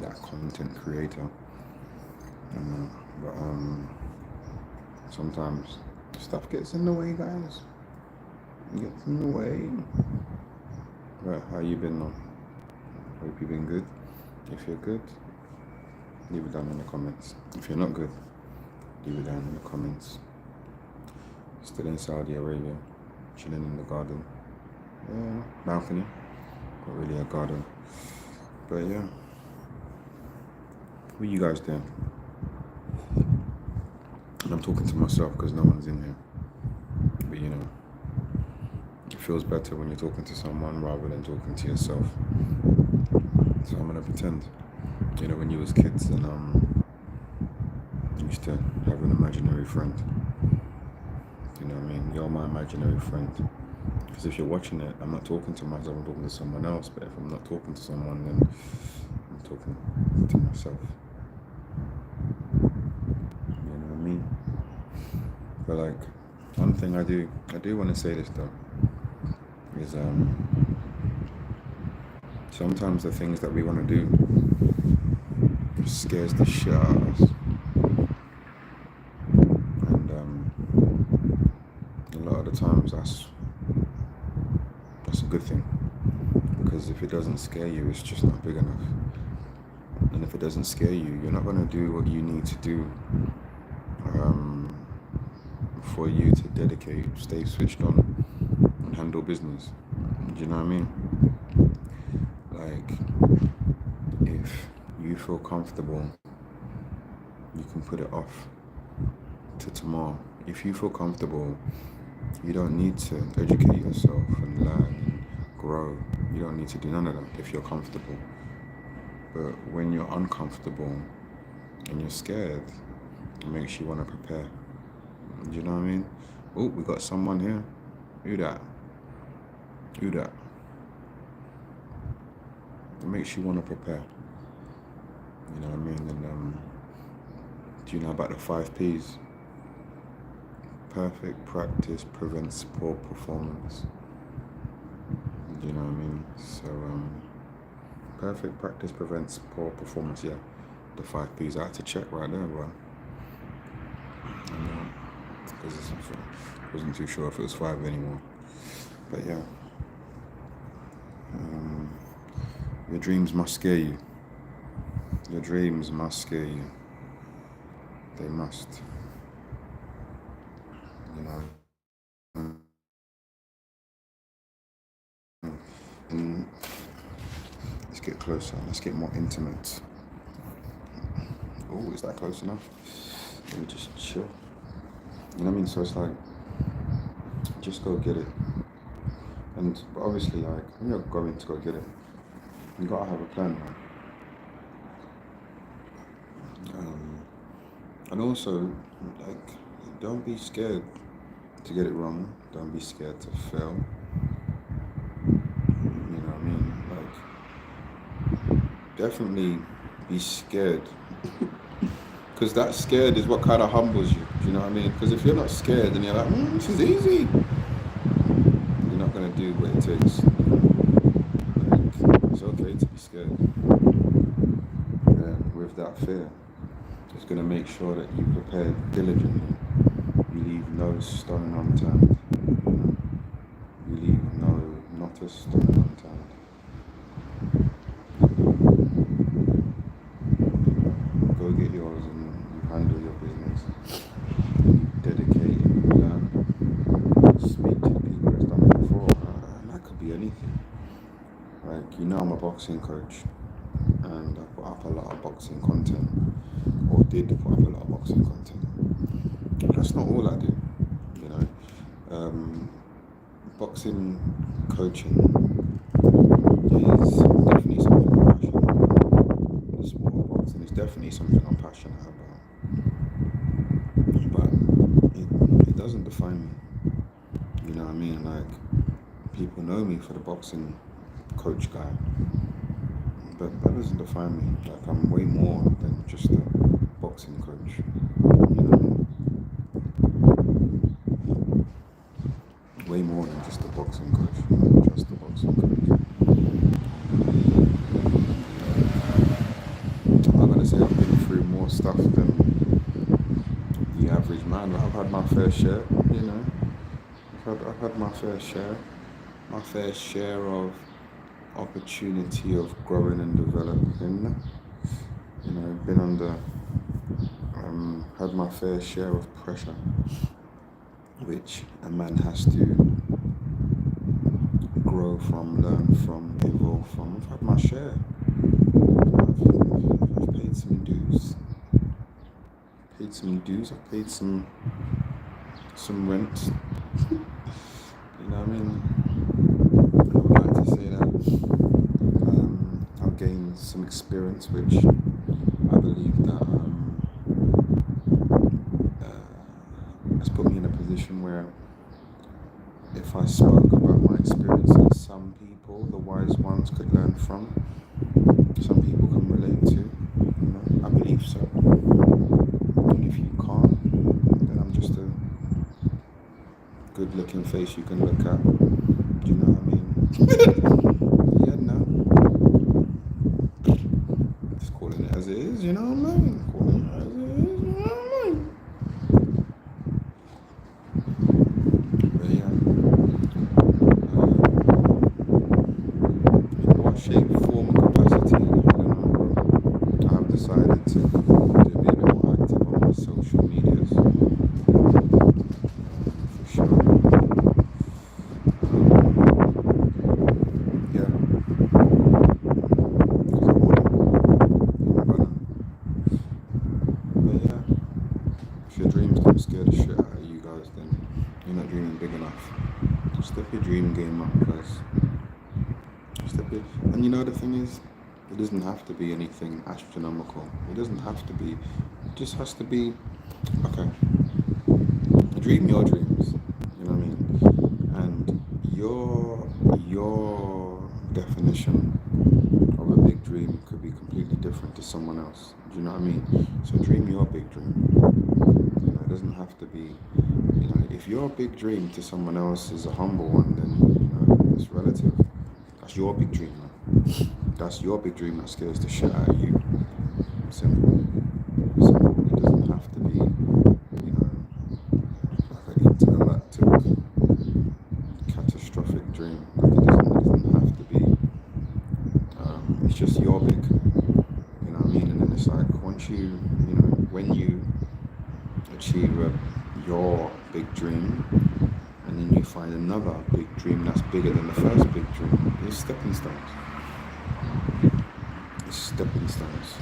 that content creator. But sometimes stuff gets in the way, guys. It gets in the way. But how you been though? Hope you've been good. If you're good, leave it down in the comments. If you're not good, leave it down in the comments. Still in Saudi Arabia, chilling in the garden. Yeah, balcony. Not really a garden. But yeah. What are you guys doing? And I'm talking to myself because no one's in here. But you know, it feels better when you're talking to someone rather than talking to yourself. So I'm gonna pretend. You know, when you was kids and you used to have an imaginary friend. You know what I mean? You're my imaginary friend. Because if you're watching it, I'm not talking to myself, I'm talking to someone else. But if I'm not talking to someone, then I'm talking to myself. You know what I mean? But like, one thing I do want to say this though, is sometimes the things that we want to do scares the shit out of us. And a lot of the times that's a good thing. Because if it doesn't scare you, it's just not big enough. And if it doesn't scare you, you're not going to do what you need to do for you to dedicate, stay switched on, and handle business. Do you know what I mean? Like, if you feel comfortable, you can put it off to tomorrow. If you feel comfortable, you don't need to educate yourself and learn and grow. You don't need to do none of that if you're comfortable. But when you're uncomfortable and you're scared, it makes you want to prepare. Do you know what I mean? Oh, we got someone here. Who that? Who that? It makes you want to prepare. You know what I mean? And do you know about the 5 P's? Perfect practice prevents poor performance. Do you know what I mean? So, perfect practice prevents poor performance. Yeah, the 5 P's. I had to check right there, bro. Because I wasn't too sure if it was 5 anymore. But yeah, your dreams must scare you. Your dreams must scare you. They must. You know. And let's get closer. Let's get more intimate. Oh, is that close enough? Let me just chill. You know what I mean? So it's like, just go get it. And but obviously, like, when you're going to go get it, you gotta have a plan, man. And also, like, don't be scared to get it wrong. Don't be scared to fail. You know what I mean? Like, definitely be scared. Because that scared is what kind of humbles you. Do you know what I mean? Because if you're not scared and you're like, this is easy, you're not going to do what it takes. Like, it's okay to be scared. And with that fear, it's going to make sure that you prepare diligently. You leave no stone unturned. You leave not a stone unturned. Go get yours and you handle your business. You dedicate and learn. Speak to people that's done it before. And that could be anything. Like, you know, I'm a boxing coach and I put up a lot of boxing content, or did put up a lot of boxing content. But that's not all I do, you know. Boxing coaching is definitely something I'm passionate about. The sport of boxing is definitely something I'm passionate about. But it doesn't define me. You know what I mean? Like, people know me for the boxing coach guy. But that doesn't define me. Like, I'm way more than just a boxing coach. You know what I mean? Way more than just a boxing coach. Just a boxing coach. fair share, you know. I've had my fair share of opportunity of growing and developing. You know, been under, had my fair share of pressure, which a man has to grow from, learn from, evolve from. I've had my share. I've paid some dues. I've paid some rent. You know what I mean? I would like to say that I've gained some experience, which I believe that has put me in a position where if I spoke about my experiences, some people, the wise ones, could learn from. Some people can relate to. You know, I believe so. And if you can't, then I'm just a good-looking face you can look at. Do you know what I mean? Yeah, no. Just calling it as it is, you know what I mean? Calling it as it is, you know what I mean? But yeah, in what shape, form, or capacity, I don't know, bro. I've decided to be a bit more active on my social medias, for sure. Yeah, because I want it. But yeah, if your dreams don't scare the shit out of you guys, then you're not dreaming big enough. Step your dream game up, guys. Step it. And you know the thing is, it doesn't have to be anything astronomical. It doesn't have to be. It just has to be okay. Dream your dreams. You know what I mean? And your definition of a big dream could be completely different to someone else. Do you know what I mean? So dream your big dream. You know, it doesn't have to be. You know, if your big dream to someone else is a humble one, then you know it's relative. That's your big dream, man. That's your big dream that scares the shit out of you. Simple. Simple. It doesn't have to be, you know, like an intergalactic, catastrophic dream. Like it doesn't have to be. It's just your big. You know what I mean? And then it's like once you know, when you achieve your big dream, and then you find another big dream that's bigger than the first big dream. It's stepping stones. It's stepping stones.